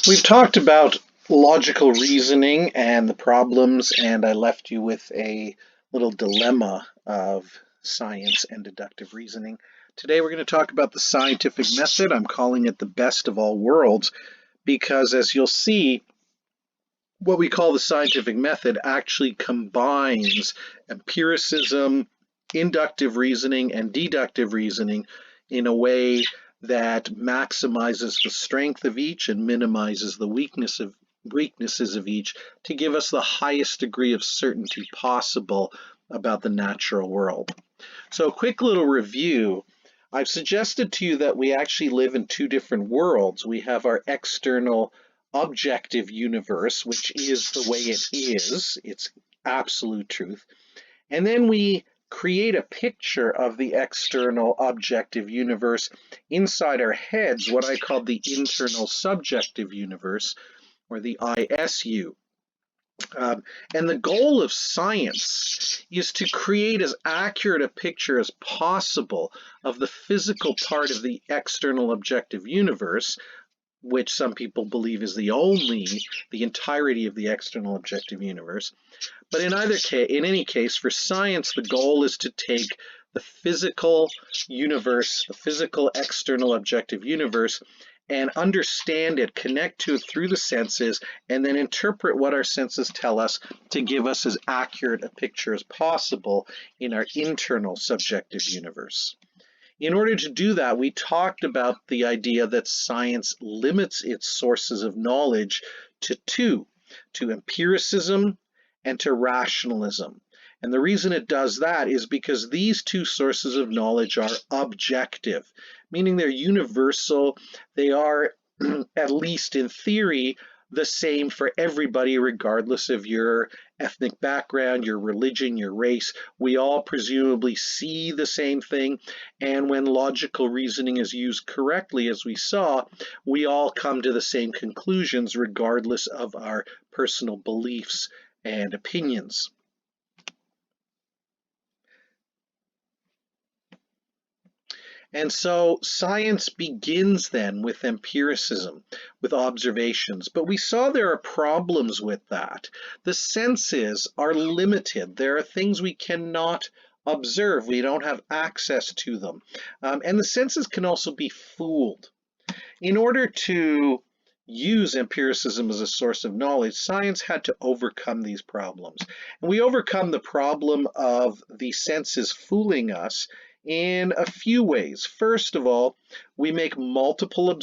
We've talked about logical reasoning and the problems, and I left you with a little dilemma of science and deductive reasoning. Today we're going to talk about the scientific method. I'm calling it the best of all worlds because, as you'll see, what we call the scientific method actually combines empiricism, inductive reasoning, and deductive reasoning in a way that maximizes the strength of each and minimizes the weaknesses of each to give us the highest degree of certainty possible about the natural world. So, a quick little review. I've suggested to you that we actually live in two different worlds. We have our external objective universe, which is the way it is, it's absolute truth. And then we create a picture of the external objective universe inside our heads, what I call the internal subjective universe, or the ISU. And the goal of science is to create as accurate a picture as possible of the physical part of the external objective universe, which some people believe is the entirety of the external objective universe. But in any case, for science, the goal is to take the physical universe, the physical external objective universe, and understand it, connect to it through the senses, and then interpret what our senses tell us to give us as accurate a picture as possible in our internal subjective universe. In order to do that, we talked about the idea that science limits its sources of knowledge to two, to empiricism and to rationalism. And the reason it does that is because these two sources of knowledge are objective, meaning they're universal. They are, at least in theory, the same for everybody, regardless of your ethnic background, your religion, your race. We all presumably see the same thing. And when logical reasoning is used correctly, as we saw, we all come to the same conclusions, regardless of our personal beliefs and opinions. And so science begins then with empiricism, with observations. But we saw there are problems with that. The senses are limited. There are things we cannot observe. We don't have access to them. And the senses can also be fooled. In order to use empiricism as a source of knowledge, science had to overcome these problems. And we overcome the problem of the senses fooling us in a few ways. First of all, we make multiple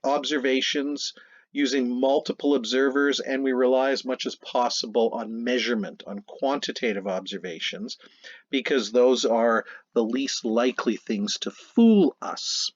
observations using multiple observers, and we rely as much as possible on measurement, on quantitative observations, because those are the least likely things to fool us.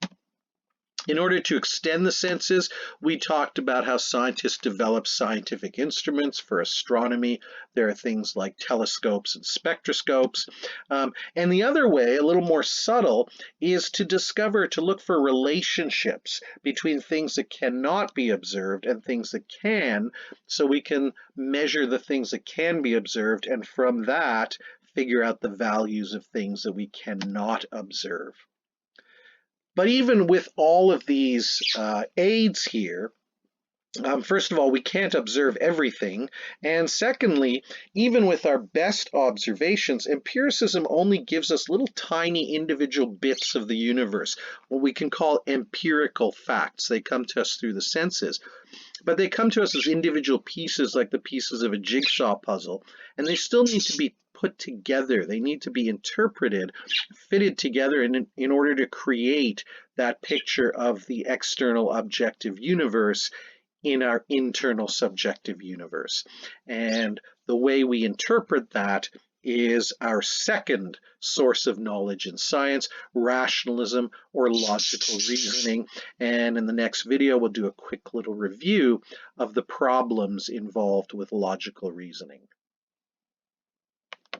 In order to extend the senses, we talked about how scientists develop scientific instruments for astronomy. There are things like telescopes and spectroscopes. And the other way, a little more subtle, is to look for relationships between things that cannot be observed and things that can, so we can measure the things that can be observed, and from that, figure out the values of things that we cannot observe. But even with all of these aids here, first of all, we can't observe everything. And secondly, even with our best observations, empiricism only gives us little tiny individual bits of the universe, what we can call empirical facts. They come to us through the senses, but they come to us as individual pieces, like the pieces of a jigsaw puzzle, and they still need to be put together. They need to be interpreted, fitted together in order to create that picture of the external objective universe in our internal subjective universe. And the way we interpret that is our second source of knowledge in science, rationalism or logical reasoning. And in the next video, we'll do a quick little review of the problems involved with logical reasoning.